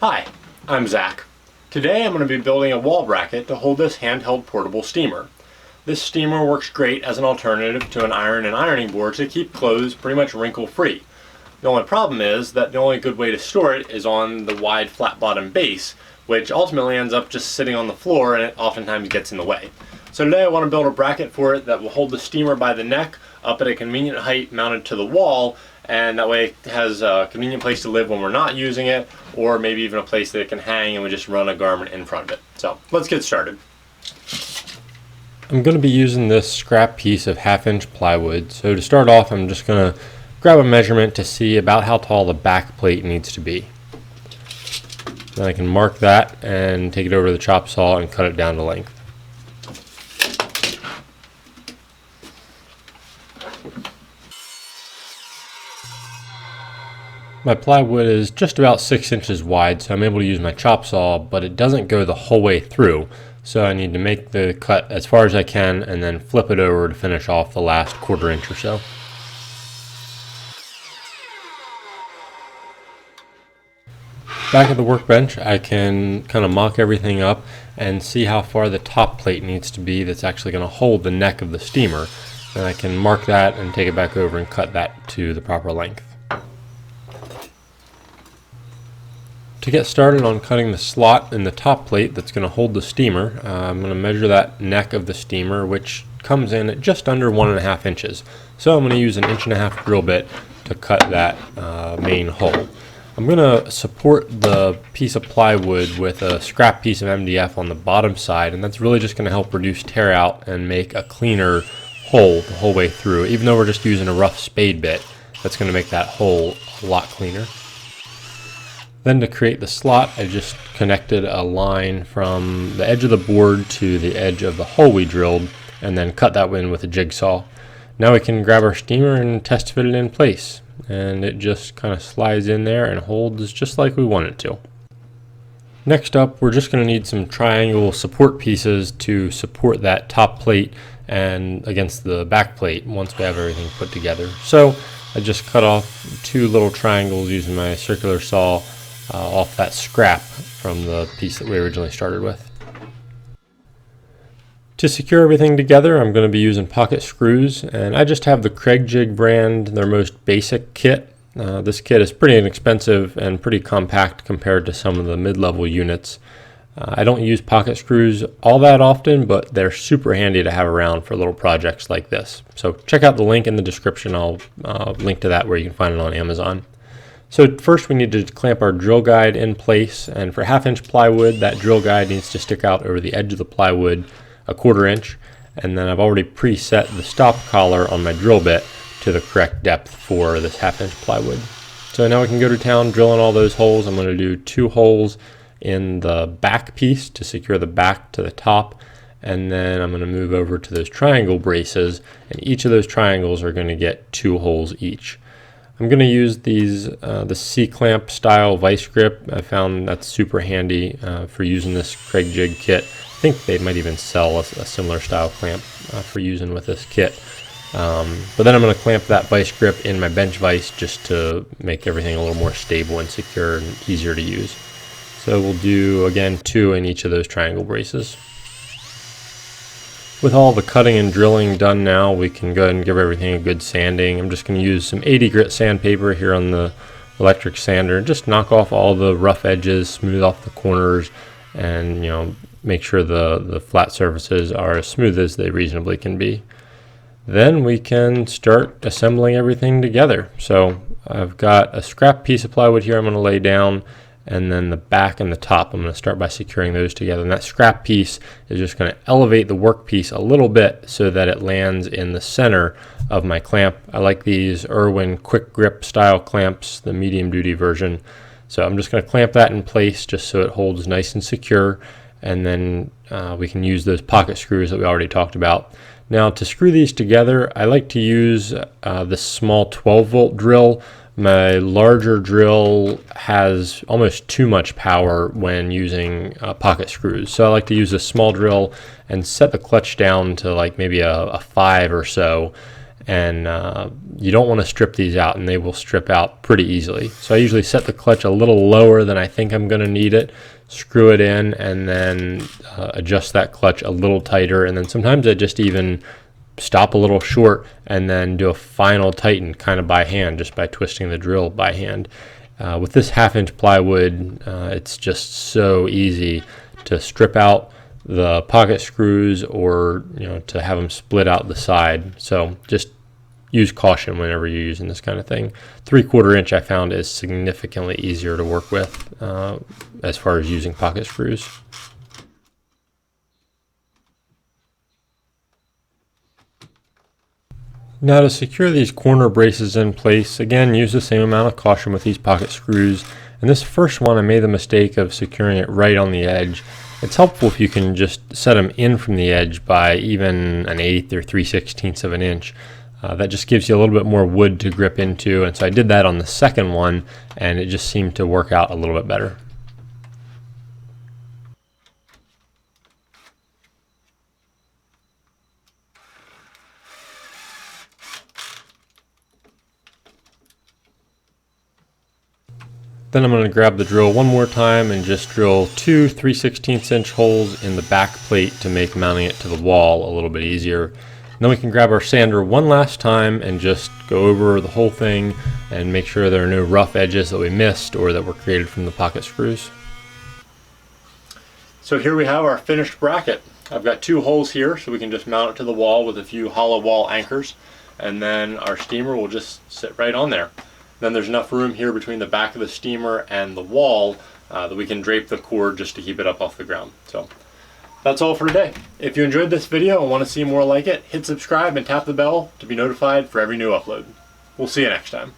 Hi, I'm Zach. Today I'm going to be building a wall bracket to hold this handheld portable steamer. This steamer works great as an alternative to an iron and ironing board to keep clothes pretty much wrinkle free. The only problem is that the only good way to store it is on the wide flat bottom base, which ultimately ends up just sitting on the floor and it oftentimes gets in the way. So today I want to build a bracket for it that will hold the steamer by the neck up at a convenient height mounted to the wall, and that way it has a convenient place to live when we're not using it, or maybe even a place that it can hang and we just run a garment in front of it. So let's get started. I'm going to be using this scrap piece of 1/2-inch plywood. So to start off, I'm just going to grab a measurement to see about how tall the back plate needs to be. Then I can mark that and take it over to the chop saw and cut it down to length. My plywood is just about 6 inches wide, so I'm able to use my chop saw, but it doesn't go the whole way through. So I need to make the cut as far as I can and then flip it over to finish off the last 1/4 inch or so. Back at the workbench, I can kind of mock everything up and see how far the top plate needs to be that's actually going to hold the neck of the steamer. And I can mark that and take it back over and cut that to the proper length. To get started on cutting the slot in the top plate that's going to hold the steamer, I'm going to measure that neck of the steamer, which comes in at just under 1.5 inches. So I'm going to use an 1.5 inch drill bit to cut that main hole. I'm going to support the piece of plywood with a scrap piece of MDF on the bottom side, and that's really just going to help reduce tear out and make a cleaner hole the whole way through. Even though we're just using a rough spade bit, that's going to make that hole a lot cleaner. Then to create the slot, I just connected a line from the edge of the board to the edge of the hole we drilled, and then cut that in with a jigsaw. Now we can grab our steamer and test fit it in place, and it just kind of slides in there and holds just like we want it to. Next up, we're just going to need some triangle support pieces to support that top plate and against the back plate once we have everything put together. So I just cut off 2 little triangles using my circular saw off that scrap from the piece that we originally started with. To secure everything together, I'm going to be using pocket screws, and I just have the Craig Jig brand, their most basic kit. This kit is pretty inexpensive and pretty compact compared to some of the mid-level units. I don't use pocket screws all that often, but they're super handy to have around for little projects like this. So check out the link in the description. I'll link to that where you can find it on Amazon. So first we need to clamp our drill guide in place, and for 1/2 inch plywood, that drill guide needs to stick out over the edge of the plywood 1/4 inch, and then I've already preset the stop collar on my drill bit to the correct depth for this 1/2 inch plywood. So now we can go to town drilling all those holes. I'm going to do 2 holes in the back piece to secure the back to the top, and then I'm going to move over to those triangle braces, and each of those triangles are going to get 2 holes each. I'm going to use these the C-clamp style vice grip. I found that's super handy for using this Craig Jig kit. I think they might even sell a similar style clamp for using with this kit. But then I'm going to clamp that vice grip in my bench vise just to make everything a little more stable and secure and easier to use. So we'll do, again, 2 in each of those triangle braces. With all the cutting and drilling done now, we can go ahead and give everything a good sanding. I'm just going to use some 80 grit sandpaper here on the electric sander and just knock off all the rough edges, smooth off the corners, and make sure the flat surfaces are as smooth as they reasonably can be. Then we can start assembling everything together. So I've got a scrap piece of plywood here I'm going to lay down, and then the back and the top I'm going to start by securing those together. And that scrap piece is just going to elevate the workpiece a little bit so that it lands in the center of my clamp. I like these Irwin quick grip style clamps, the medium duty version. So I'm just going to clamp that in place just so it holds nice and secure, and then we can use those pocket screws that we already talked about. Now to screw these together, I like to use this small 12-volt drill. My larger drill has almost too much power when using pocket screws, so I like to use a small drill and set the clutch down to like maybe a 5 or so, and you don't want to strip these out, and they will strip out pretty easily. So I usually set the clutch a little lower than I think I'm going to need it, screw it in, and then adjust that clutch a little tighter, and then sometimes I just even stop a little short and then do a final tighten kind of by hand, just by twisting the drill by hand. With this 1/2-inch plywood, it's just so easy to strip out the pocket screws, or to have them split out the side. So just use caution whenever you're using this kind of thing. 3/4 inch I found is significantly easier to work with as far as using pocket screws. Now, to secure these corner braces in place, again, use the same amount of caution with these pocket screws. And this first one, I made the mistake of securing it right on the edge. It's helpful if you can just set them in from the edge by even 1/8 or 3/16 of an inch. That just gives you a little bit more wood to grip into, and so I did that on the second one, and it just seemed to work out a little bit better. Then I'm going to grab the drill one more time and just drill 2 3/16 inch holes in the back plate to make mounting it to the wall a little bit easier. And then we can grab our sander one last time and just go over the whole thing and make sure there are no rough edges that we missed or that were created from the pocket screws. So here we have our finished bracket. I've got 2 holes here, so we can just mount it to the wall with a few hollow wall anchors, and then our steamer will just sit right on there. Then there's enough room here between the back of the steamer and the wall that we can drape the cord just to keep it up off the ground. So that's all for today. If you enjoyed this video and want to see more like it, hit subscribe and tap the bell to be notified for every new upload. We'll see you next time.